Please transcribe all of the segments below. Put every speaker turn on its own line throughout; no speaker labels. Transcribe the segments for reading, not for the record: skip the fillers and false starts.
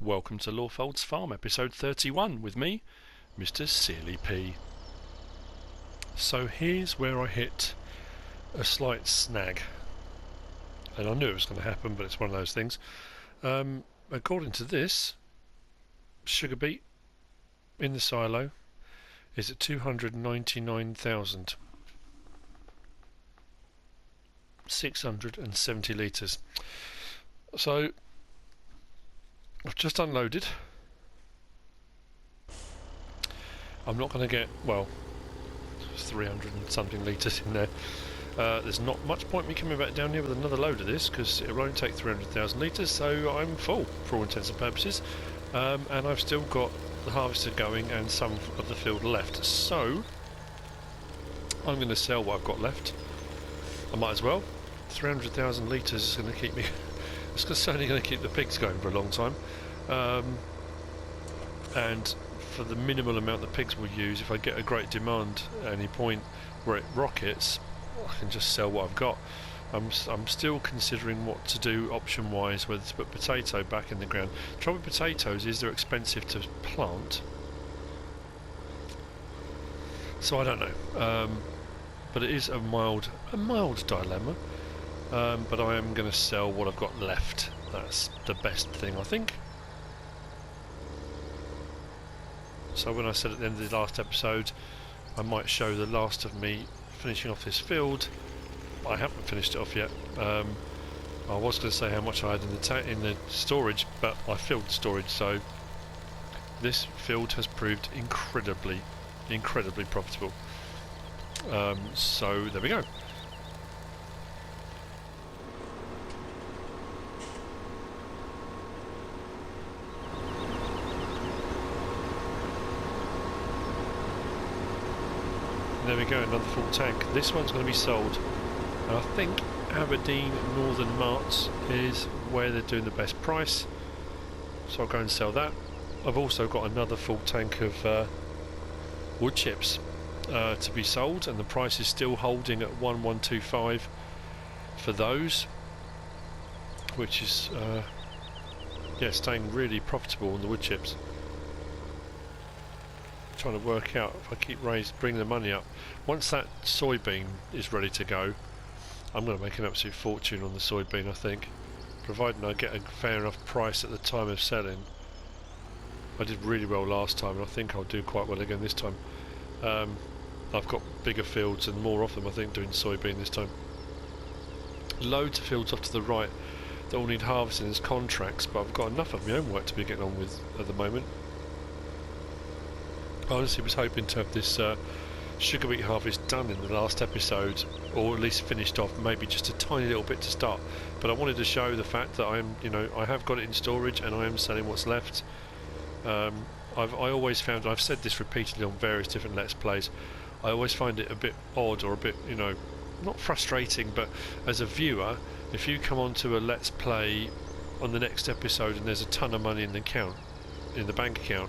welcome to Lawfolds Farm, episode 31, with me, MrSealyp. So here's where I hit a slight snag, and I knew it was going to happen, but it's one of those things. According to this, sugarbeet in the silo is at 299,670 litres. So I've just unloaded. I'm not going to get, well, 300 and something litres in there. There's not much point me coming back down here with another load of this, because it will only take 300,000 litres, so I'm full for all intents and purposes. And I've still got the harvester going and some of the field left, so I'm going to sell what I've got left. I might as well. 300,000 litres is going to keep me it's certainly going to keep the pigs going for a long time, and for the minimal amount the pigs will use, if I get a great demand at any point where it rockets, I can just sell what I've got. I'm still considering what to do option wise, whether to put potato back in the ground. The trouble with potatoes is they're expensive to plant, so I don't know, but it is a mild dilemma. But I am going to sell what I've got left. That's the best thing, I think. So when I said at the end of the last episode I might show the last of me finishing off this field, I haven't finished it off yet. I was going to say how much I had in the storage, but I filled the storage, so this field has proved incredibly profitable. So there we go. There we go, another full tank. This one's going to be sold, and I think Aberdeen Northern Marts is where they're doing the best price, so I'll go and sell that. I've also got another full tank of wood chips to be sold, and the price is still holding at 1125 for those, which is yeah, staying really profitable on the wood chips. Trying to work out if I keep bringing the money up. Once that soybean is ready to go, I'm going to make an absolute fortune on the soybean, I think, providing I get a fair enough price at the time of selling. I did really well last time, and I think I'll do quite well again this time. I've got bigger fields and more of them, I think, doing soybean this time. Loads of fields off to the right that all need harvesting as contracts, but I've got enough of my own work to be getting on with at the moment. I honestly was hoping to have this sugar beet harvest done in the last episode, or at least finished off, maybe just a tiny little bit to start. But I wanted to show the fact that I have got it in storage and I am selling what's left. I always found, I've said this repeatedly on various different Let's Plays, I always find it a bit odd, or a bit, not frustrating, but as a viewer, if you come onto a Let's Play on the next episode and there's a ton of money in the bank account,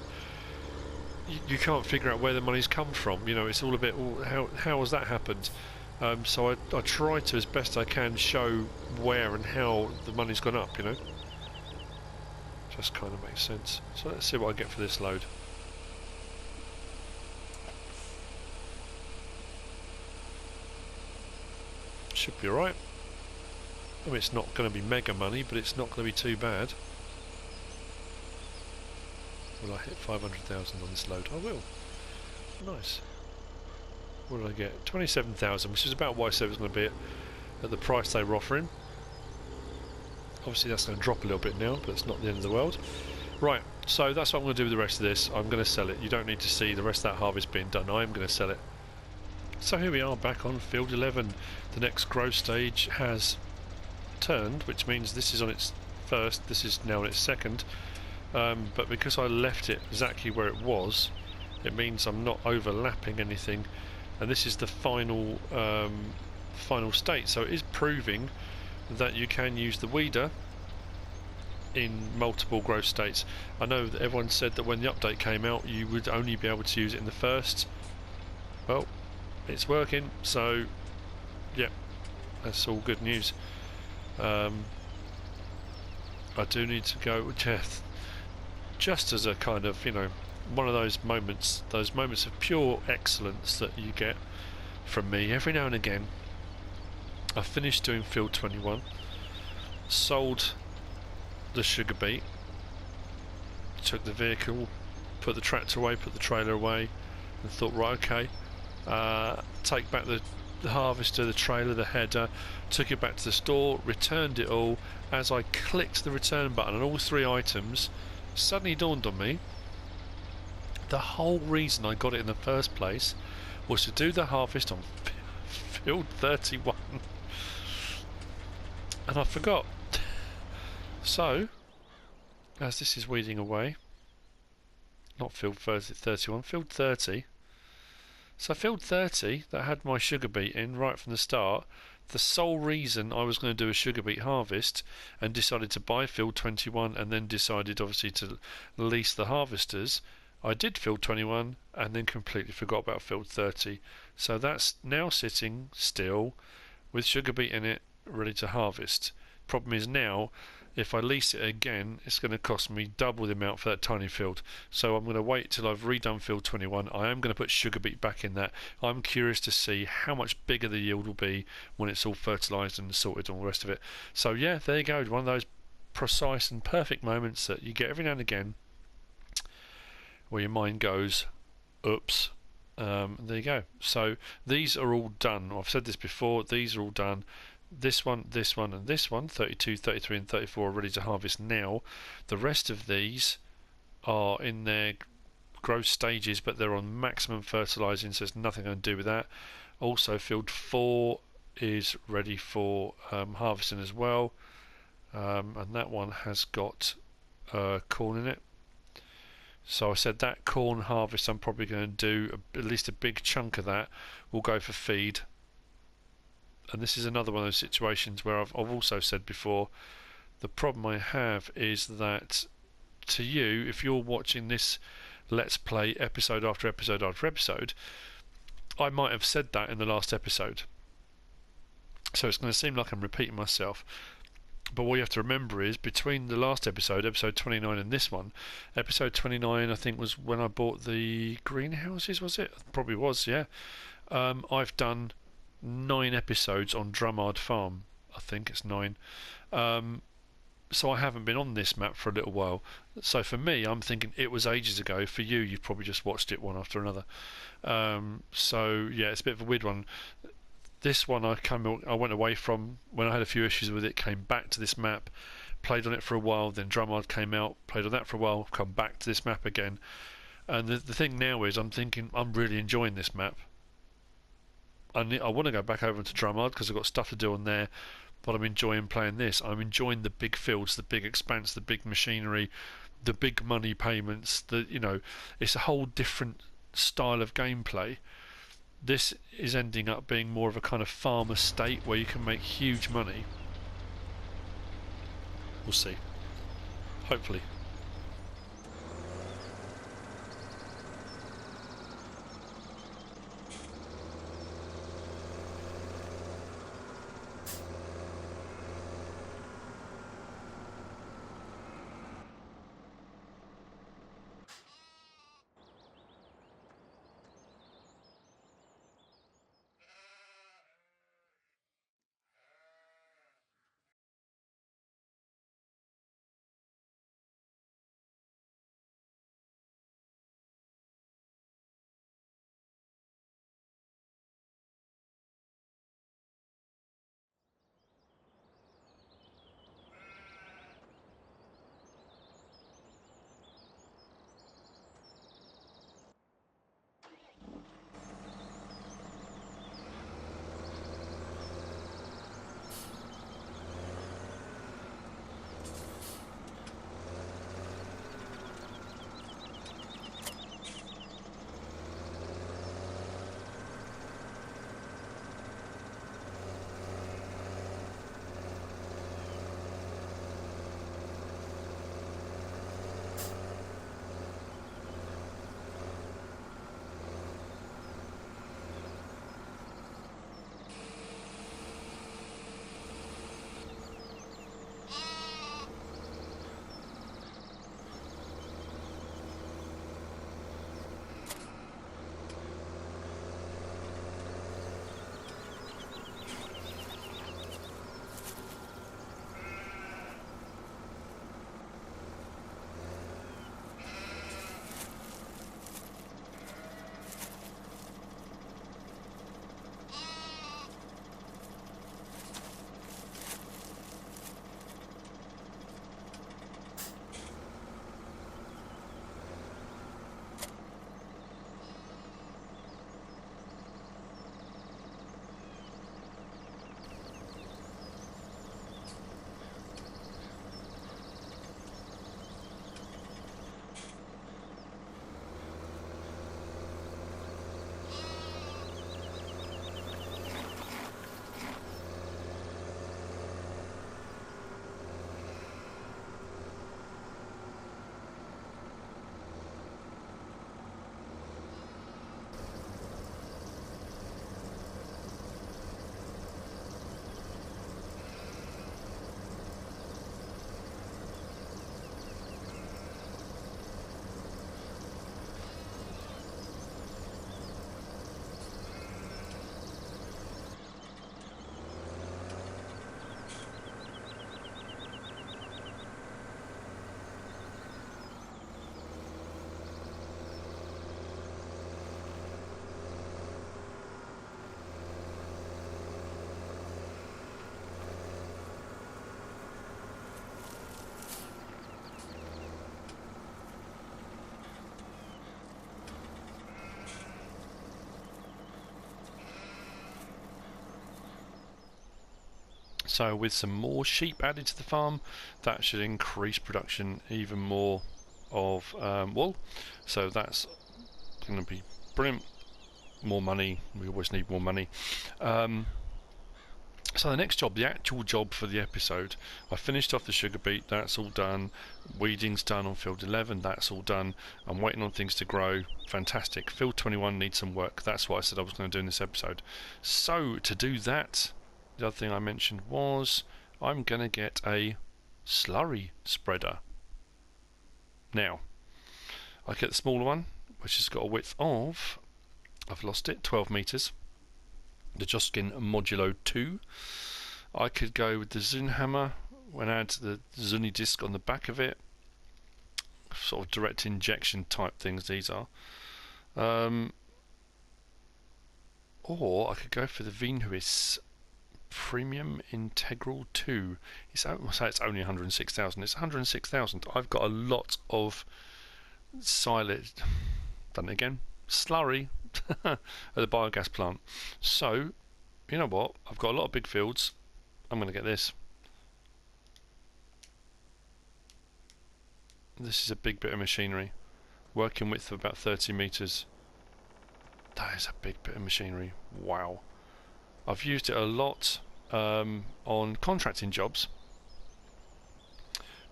you can't figure out where the money's come from. It's all a bit, how has that happened? So I try to, as best I can, show where and how the money's gone up, Just kind of makes sense. So let's see what I get for this load. Should be alright. I mean, it's not going to be mega money, but it's not going to be too bad. Will I hit 500,000 on this load? I will. Nice. What did I get? 27,000, which is about what I said it was going to be at the price they were offering. Obviously that's going to drop a little bit now, but it's not the end of the world. Right, so that's what I'm going to do with the rest of this. I'm going to sell it. You don't need to see the rest of that harvest being done. I am going to sell it. So here we are back on field 11. The next growth stage has turned, which means this is on its first, this is now on its second. But because I left it exactly where it was, it means I'm not overlapping anything, and this is the final state. So it is proving that you can use the weeder in multiple growth states. I know that everyone said that when the update came out you would only be able to use it in the first. Well, it's working, so yeah, that's all good news. I do need to go, just as a kind of, you know, one of those moments of pure excellence that you get from me every now and again. I finished doing field 21, sold the sugar beet, took the vehicle, put the tractor away, put the trailer away, and thought, right, okay, take back the harvester, the trailer, the header, took it back to the store, returned it all. As I clicked the return button on all 3 items, suddenly dawned on me the whole reason I got it in the first place was to do the harvest on field 31, and I forgot. So, as this is weeding away, not field 31, field 30. So field 30, that had my sugar beet in right from the start, the sole reason I was going to do a sugar beet harvest and decided to buy field 21 and then decided obviously to lease the harvesters, I did field 21 and then completely forgot about field 30. So that's now sitting still with sugar beet in it, ready to harvest. Problem is now, if I lease it again, it's going to cost me double the amount for that tiny field. So I'm going to wait till I've redone field 21. I am going to put sugar beet back in that. I'm curious to see how much bigger the yield will be when it's all fertilised and sorted and all the rest of it. So yeah, there you go. One of those precise and perfect moments that you get every now and again where your mind goes, oops. There you go. So these are all done. I've said this before. These are all done. This one, and this one, 32, 33 and 34 are ready to harvest now. The rest of these are in their growth stages, but they're on maximum fertilising, so there's nothing going to do with that. Also, field 4 is ready for harvesting as well, and that one has got corn in it. So I said that corn harvest I'm probably going to do, at least a big chunk of that will go for feed. And this is another one of those situations where I've also said before, the problem I have is that to you, if you're watching this Let's Play episode after episode after episode, I might have said that in the last episode. So it's going to seem like I'm repeating myself. But what you have to remember is, between the last episode, episode 29, and this one, episode 29 I think was when I bought the greenhouses, was it? Probably was, yeah. I've done 9 episodes on Veenhuis Farm. I think it's 9. So I haven't been on this map for a little while. So for me, I'm thinking it was ages ago. For you, you've probably just watched it one after another. So yeah, it's a bit of a weird one. This one I went away from when I had a few issues with it, came back to this map, played on it for a while, then Veenhuis came out, played on that for a while, come back to this map again. And the thing now is, I'm thinking I'm really enjoying this map. I want to go back over to Veenhuis because I've got stuff to do on there, but I'm enjoying playing this. I'm enjoying the big fields, the big expanse, the big machinery, the big money payments. It's a whole different style of gameplay. This is ending up being more of a kind of farm estate where you can make huge money. We'll see. Hopefully. So with some more sheep added to the farm, that should increase production even more of wool. So that's going to be brilliant. More money, we always need more money. So the next job, the actual job for the episode, I finished off the sugar beet, that's all done. Weeding's done on field 11, that's all done. I'm waiting on things to grow, fantastic. Field 21 needs some work, that's what I said I was going to do in this episode. So to do that, the other thing I mentioned was I'm going to get a slurry spreader. Now, I get the smaller one, which has got a width of, I've lost it, 12 metres. The Joskin Modulo 2. I could go with the Zun hammer when I add the Zuni disc on the back of it. Sort of direct injection type things these are. Or I could go for the Veenhuis Premium Integral II. I say it's only 106,000. It's 106,000. I've got a lot of silage. Done it again. Slurry at the biogas plant. So, you know what? I've got a lot of big fields. I'm going to get this. This is a big bit of machinery. Working width of about 30 metres. That is a big bit of machinery. Wow. I've used it a lot on contracting jobs.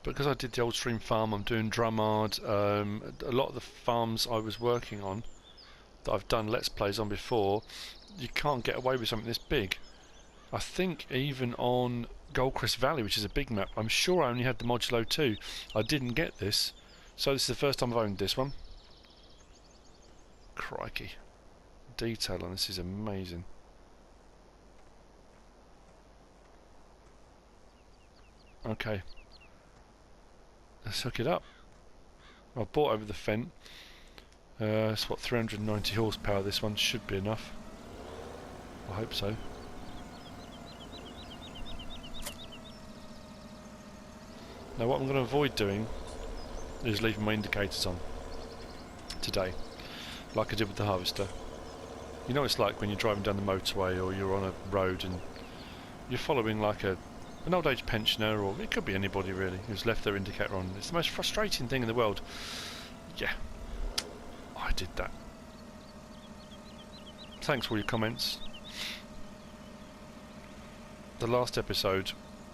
Because I did the Old Stream farm, I'm doing Drummard. A lot of the farms I was working on that I've done Let's Plays on before, you can't get away with something this big. I think even on Goldcrest Valley, which is a big map, I'm sure I only had the Modulo 2. I didn't get this, so this is the first time I've owned this one. Crikey. Detail on this is amazing. Okay. Let's hook it up. I bought over the Fendt. It's what, 390 horsepower. This one should be enough. I hope so. Now what I'm going to avoid doing is leaving my indicators on today, like I did with the harvester. You know what it's like when you're driving down the motorway or you're on a road and you're following like an old age pensioner, or it could be anybody really who's left their indicator on. It's the most frustrating thing in the world. Yeah, I did that. Thanks for all your comments. The last episode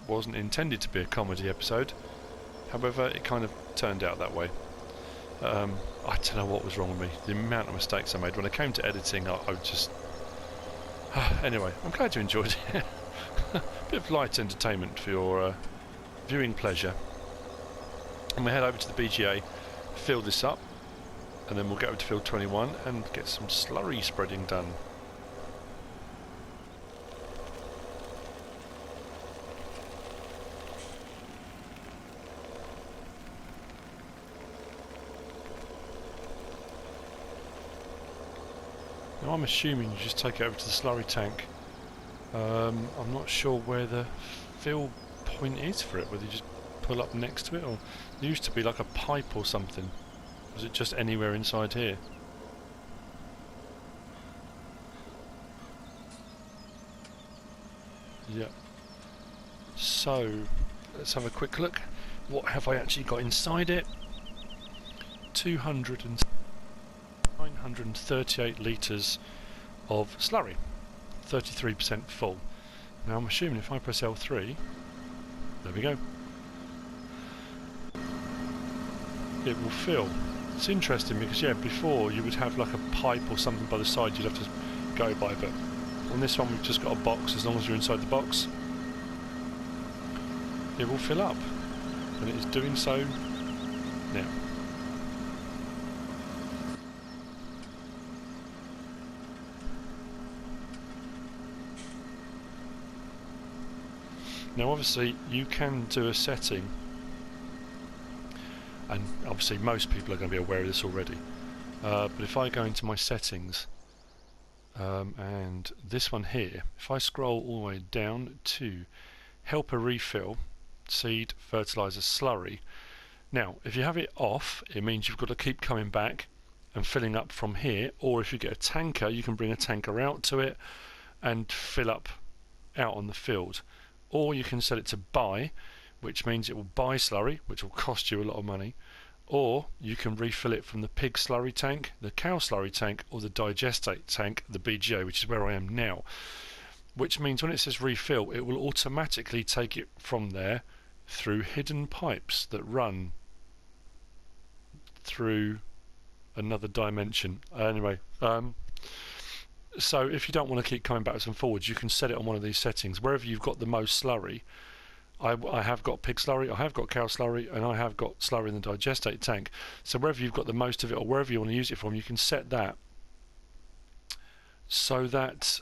wasn't intended to be a comedy episode, however it kind of turned out that way. I don't know what was wrong with me, the amount of mistakes I made. When I came to editing, I just... Anyway, I'm glad you enjoyed it. A bit of light entertainment for your viewing pleasure. And we'll head over to the BGA, fill this up, and then we'll get over to field 21 and get some slurry spreading done. Now I'm assuming you just take it over to the slurry tank. I'm not sure where the fill point is for it, whether you just pull up next to it, or there used to be like a pipe or something. Was it just anywhere inside here? Yep. So, let's have a quick look. What have I actually got inside it? 938 litres of slurry, 33% full. Now I'm assuming if I press L3, there we go, it will fill. It's interesting because, yeah, before you would have like a pipe or something by the side you'd have to go by, but on this one we've just got a box. As long as you're inside the box, it will fill up, and it is doing so now. Now obviously you can do a setting, and obviously most people are going to be aware of this already, but if I go into my settings and this one here, if I scroll all the way down to help a refill, seed, fertilizer, slurry. Now if you have it off, it means you've got to keep coming back and filling up from here, or if you get a tanker, you can bring a tanker out to it and fill up out on the field. or you can set it to buy, which means it will buy slurry, which will cost you a lot of money, or you can refill it from the pig slurry tank, the cow slurry tank, or the digestate tank, the BGA, which is where I am now. Which means when it says refill, it will automatically take it from there through hidden pipes that run through another dimension. Anyway, so if you don't want to keep coming backwards and forwards, you can set it on one of these settings. Wherever you've got the most slurry, I have got pig slurry, I have got cow slurry, and I have got slurry in the digestate tank. So wherever you've got the most of it, or wherever you want to use it from, you can set that so that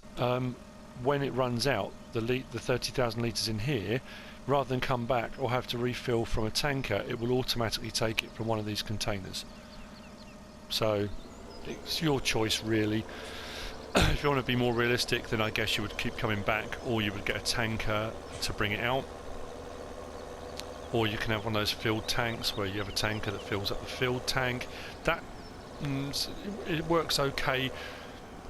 when it runs out, the 30,000 litres in here, rather than come back or have to refill from a tanker, it will automatically take it from one of these containers. So it's your choice, really. If you want to be more realistic, then I guess you would keep coming back, or you would get a tanker to bring it out. Or you can have one of those filled tanks where you have a tanker that fills up the filled tank. That it works okay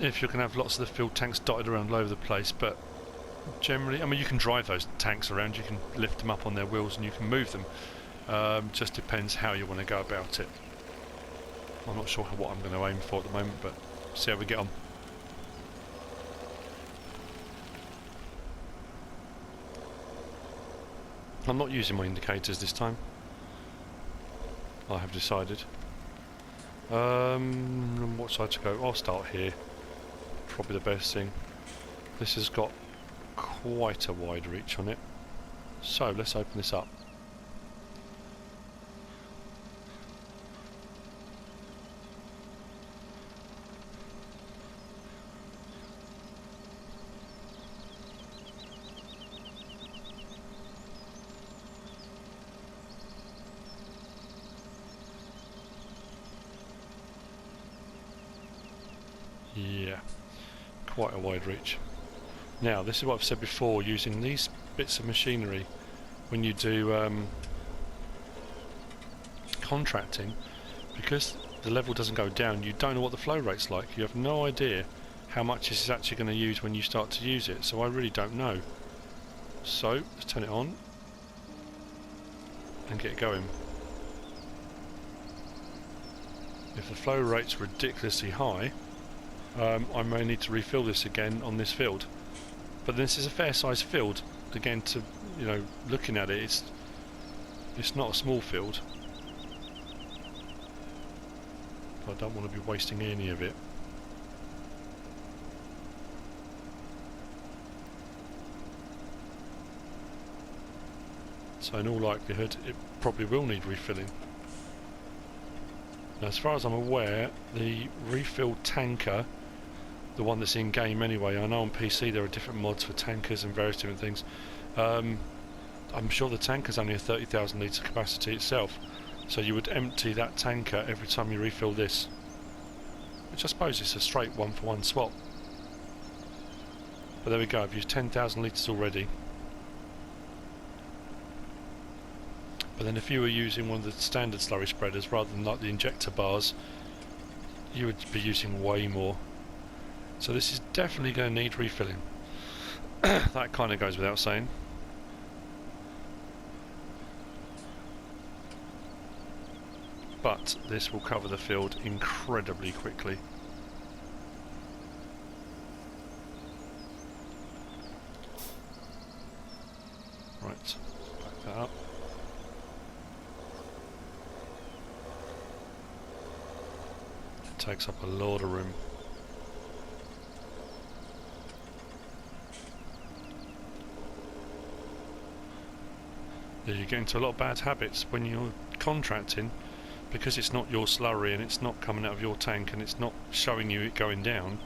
if you can have lots of the filled tanks dotted around all over the place, but generally, I mean, you can drive those tanks around, you can lift them up on their wheels and you can move them. Just depends how you want to go about it. I'm not sure what I'm going to aim for at the moment, but see how we get on. I'm not using my indicators this time, I have decided. What side to go? I'll start here. Probably the best thing. This has got quite a wide reach on it. So let's open this up. Yeah, quite a wide reach. Now, this is what I've said before, using these bits of machinery when you do contracting, because the level doesn't go down, you don't know what the flow rate's like. You have no idea how much this is actually going to use when you start to use it, so I really don't know. So, let's turn it on and get it going. If the flow rate's ridiculously high, I may need to refill this again on this field, but this is a fair sized field. Again, to looking at it, it's not a small field. I don't want to be wasting any of it. So in all likelihood, it probably will need refilling. Now, as far as I'm aware, the refill tanker, the one that's in game anyway, I know on PC there are different mods for tankers and various different things. I'm sure the tanker's only a 30,000 litre capacity itself, so you would empty that tanker every time you refill this, which I suppose is a straight one-for-one swap. But there we go, I've used 10,000 litres already. But then if you were using one of the standard slurry spreaders rather than like the injector bars, you would be using way more. So this is definitely going to need refilling. That kind of goes without saying. But this will cover the field incredibly quickly. Right, back that up. It takes up a lot of room. You get into a lot of bad habits when you're contracting, because it's not your slurry and it's not coming out of your tank and it's not showing you it going down.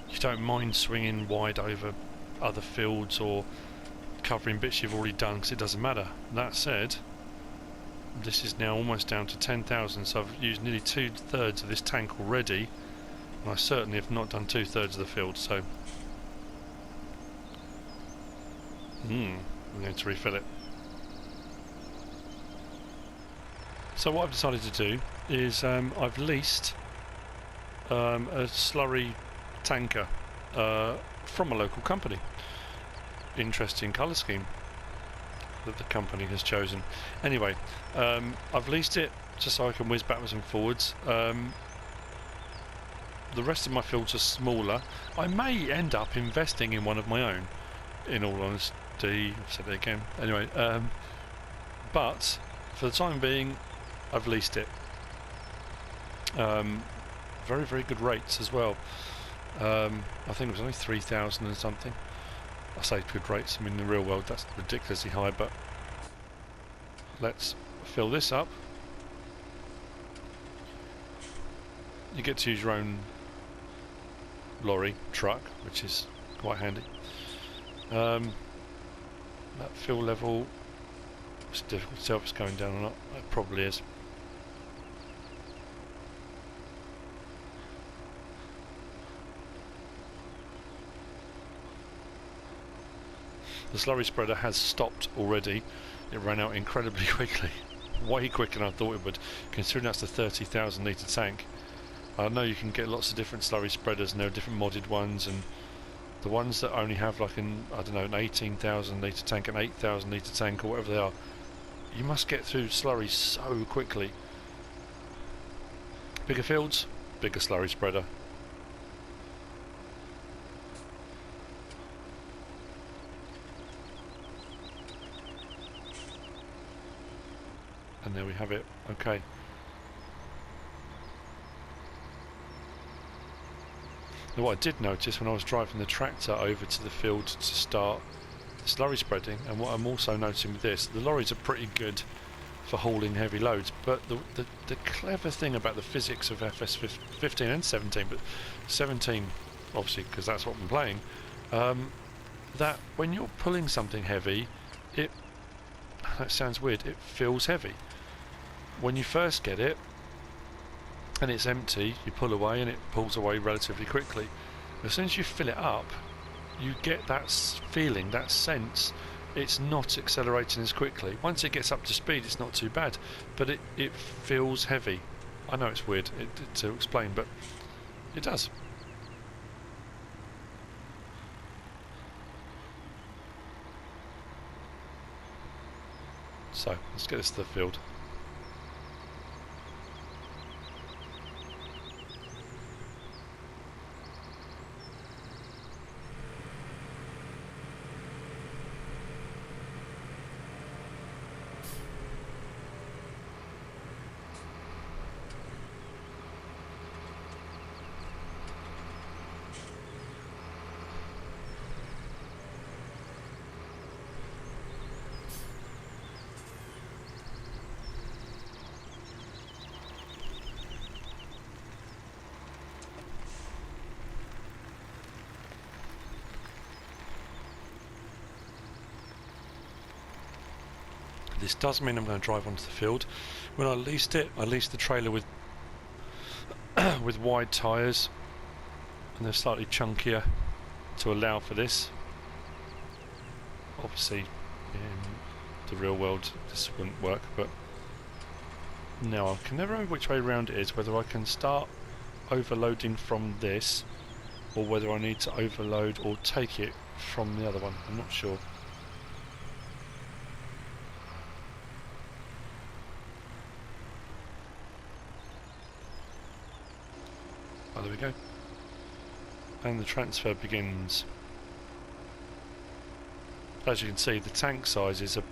You don't mind swinging wide over other fields or covering bits you've already done, because it doesn't matter. That said, this is now almost down to 10,000, so I've used nearly 2/3 of this tank already, and I certainly have not done 2/3 of the field, so I'm going to refill it. So what I've decided to do is I've leased a slurry tanker from a local company. Interesting colour scheme. that the company has chosen. Anyway, I've leased it just so I can whiz backwards and forwards. The rest of my fields are smaller. I may end up investing in one of my own, in all honesty. I've said it again. Anyway, but for the time being, I've leased it. Very, very good rates as well. I think it was only 3,000 and something. I say good rates, I mean in the real world that's ridiculously high, but let's fill this up. You get to use your own lorry, truck, which is quite handy. That fill level, it's difficult to tell if it's going down or not. It probably is. The slurry spreader has stopped already. It ran out incredibly quickly, way quicker than I thought it would, considering that's the 30,000 litre tank. I know you can get lots of different slurry spreaders, and there are different modded ones, and the ones that only have like an 18,000 litre tank, an 8,000 litre tank, or whatever they are, you must get through slurry so quickly. Bigger fields, bigger slurry spreader. And there we have it. Okay. Now what I did notice when I was driving the tractor over to the field to start the slurry spreading, and what I'm also noticing with this, the lorries are pretty good for hauling heavy loads, but the clever thing about the physics of FS15 and 17, but 17 obviously because that's what I'm playing, that when you're pulling something heavy, that sounds weird, it feels heavy. When you first get it and it's empty, you pull away and it pulls away relatively quickly. As soon as you fill it up, you get that feeling, that sense, it's not accelerating as quickly. Once it gets up to speed, it's not too bad, but it feels heavy. I know it's weird to explain, but it does. So, let's get this to the field. This does mean I'm going to drive onto the field. When I leased it, I leased the trailer with with wide tyres, and they're slightly chunkier to allow for this. Obviously, in the real world this wouldn't work, but now I can never remember which way round it is, whether I can start overloading from this, or whether I need to overload or take it from the other one. I'm not sure. Oh, there we go. And the transfer begins. As you can see, the tank sizes are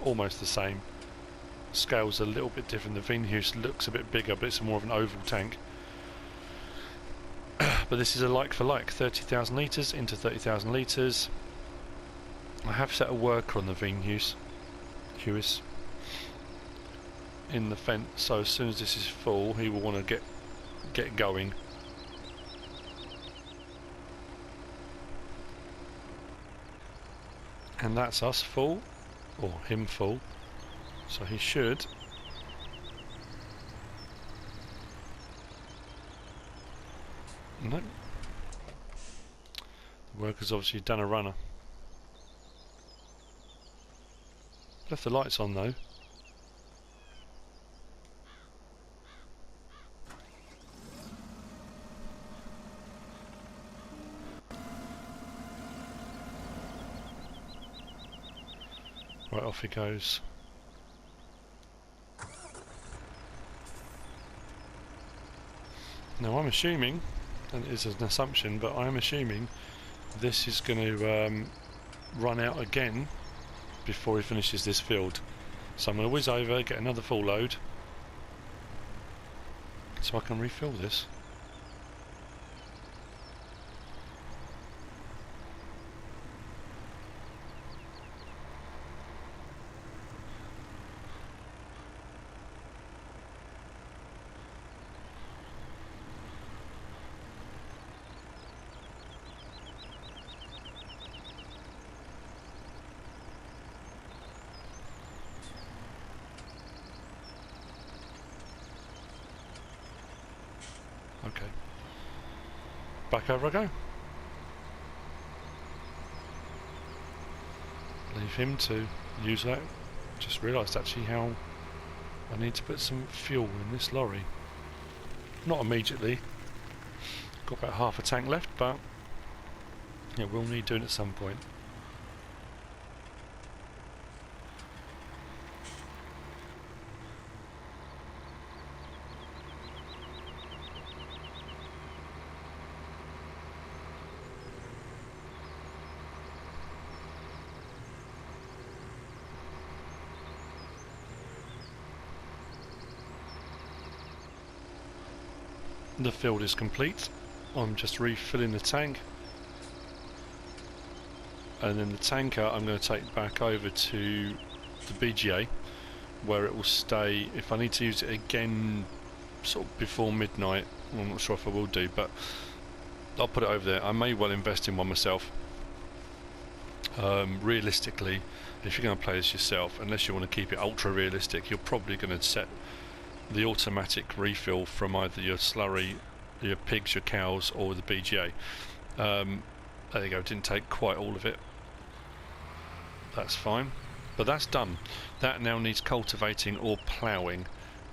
almost the same. Scale's a little bit different. The Veenhuis looks a bit bigger, but it's more of an oval tank. But this is a like for like, 30,000 litres into 30,000 litres. I have set a worker on the Veenhuis in the fence, so as soon as this is full, he will want to get going. And that's us full, or him full, so he should no. The worker's obviously done a runner. Left the lights on though. Right, off he goes. Now I'm assuming, and it is an assumption, but I'm assuming this is going to run out again before he finishes this field. So I'm going to whiz over, get another full load, so I can refill this. Okay. Back over I go. Leave him to use that. Just realised actually how I need to put some fuel in this lorry. Not immediately. Got about half a tank left, but yeah, we'll need doing at some point. The field is complete. I'm just refilling the tank, and then the tanker I'm going to take back over to the BGA, where it will stay. If I need to use it again sort of before midnight, I'm not sure if I will do, but I'll put it over there. I may well invest in one myself. Realistically, if you're going to play this yourself, unless you want to keep it ultra realistic, you're probably going to set the automatic refill from either your slurry, your pigs, your cows, or the BGA. There you go, didn't take quite all of it. That's fine, but that's done. That now needs cultivating or ploughing,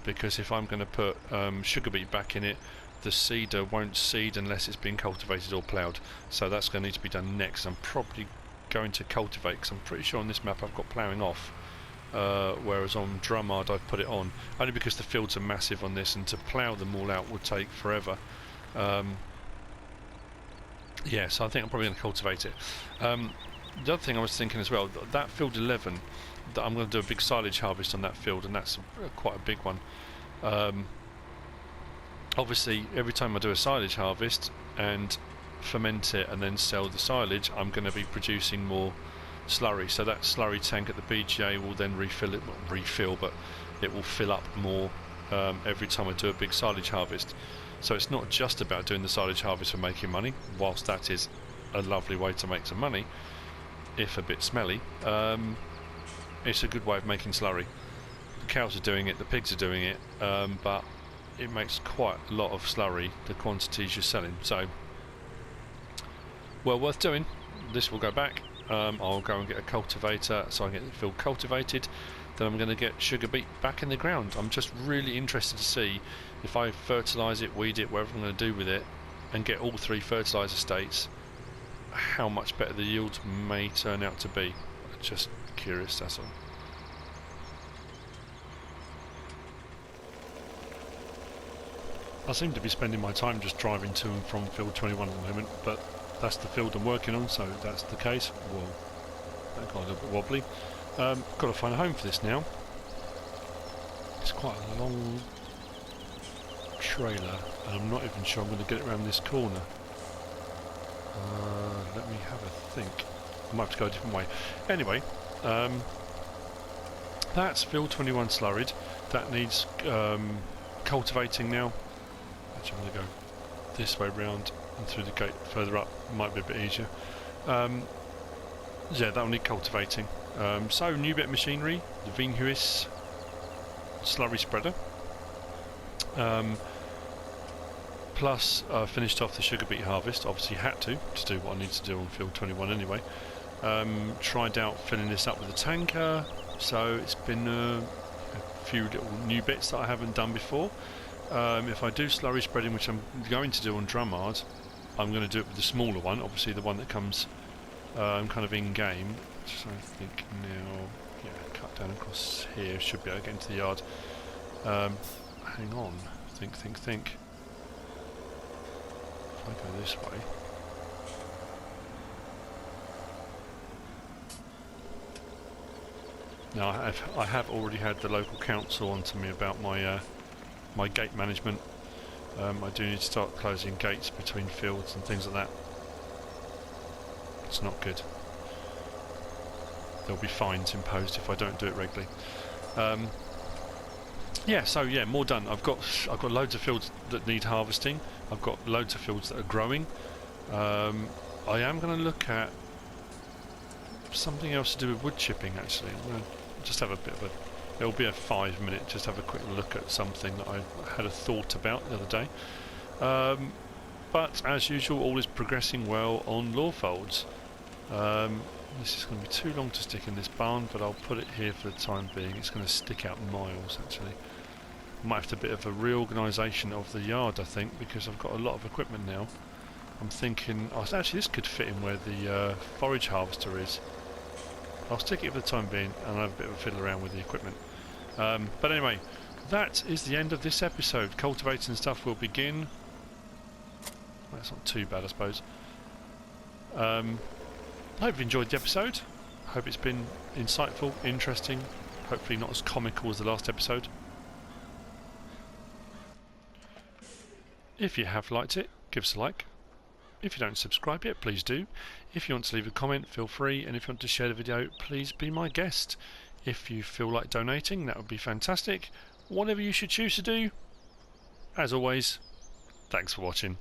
because if I'm going to put sugar beet back in it, the seeder won't seed unless it's been cultivated or ploughed. So that's going to need to be done next. I'm probably going to cultivate, because I'm pretty sure on this map I've got ploughing off. Whereas on Drummard I've put it on, only because the fields are massive on this, and to plough them all out would take forever. Yeah, so I think I'm probably going to cultivate it. The other thing I was thinking as well, that field 11, that I'm going to do a big silage harvest on that field, and that's quite a big one. Obviously every time I do a silage harvest and ferment it and then sell the silage, I'm going to be producing more slurry, so that slurry tank at the BGA will then refill it, not refill, but it will fill up more every time I do a big silage harvest. So it's not just about doing the silage harvest for making money, whilst that is a lovely way to make some money, if a bit smelly. It's a good way of making slurry. The cows are doing it, the pigs are doing it, but it makes quite a lot of slurry, the quantities you're selling, so well worth doing. This will go back. I'll go and get a cultivator so I can get the field cultivated. Then I'm going to get sugar beet back in the ground. I'm just really interested to see if I fertilise it, weed it, whatever I'm going to do with it, and get all 3 fertiliser states, how much better the yields may turn out to be. Just curious, that's all. I seem to be spending my time just driving to and from field 21 at the moment, but that's the field I'm working on, so that's the case. Well, that got a little bit wobbly. Got to find a home for this now. It's quite a long trailer, and I'm not even sure I'm going to get it around this corner. Let me have a think. I might have to go a different way. Anyway, that's field 21 slurried. That needs cultivating now. Actually, I'm going to go this way round and through the gate further up. Might be a bit easier. Yeah, that'll need cultivating. So new bit of machinery, the Veenhuis slurry spreader. Plus finished off the sugar beet harvest. Obviously had to do what I need to do on field 21 anyway. Tried out filling this up with a tanker, so it's been a few little new bits that I haven't done before. If I do slurry spreading, which I'm going to do on Drummard, I'm going to do it with the smaller one, obviously the one that comes kind of in game. So I think now, yeah, Down across here, should be able to get into the yard. Hang on, think. If I go this way. Now I have already had the local council on to me about my my gate management. I do need to start closing gates between fields and things like that. It's not good. There'll be fines imposed if I don't do it regularly. Yeah, so yeah, more done. I've got loads of fields that need harvesting. I've got loads of fields that are growing. I am going to look at something else to do with wood chipping. Actually, I'm going to just have a bit of a. It'll be a 5 minute. Just have a quick look at something that I had a thought about the other day. But as usual, all is progressing well on Lawfolds. This is going to be too long to stick in this barn, but I'll put it here for the time being. It's going to stick out miles, actually. Might have to bit of a reorganisation of the yard, I think, because I've got a lot of equipment now. I'm thinking, oh, actually this could fit in where the forage harvester is. I'll stick it for the time being, and I'll have a bit of a fiddle around with the equipment. But anyway, that is the end of this episode. Cultivating stuff will begin. That's not too bad, I suppose. I hope you've enjoyed the episode. Hope it's been insightful, interesting, hopefully not as comical as the last episode. If you have liked it, give us a like. If you don't subscribe yet, please do. If you want to leave a comment, feel free, and if you want to share the video, please be my guest. If you feel like donating, that would be fantastic. Whatever you should choose to do, as always, thanks for watching.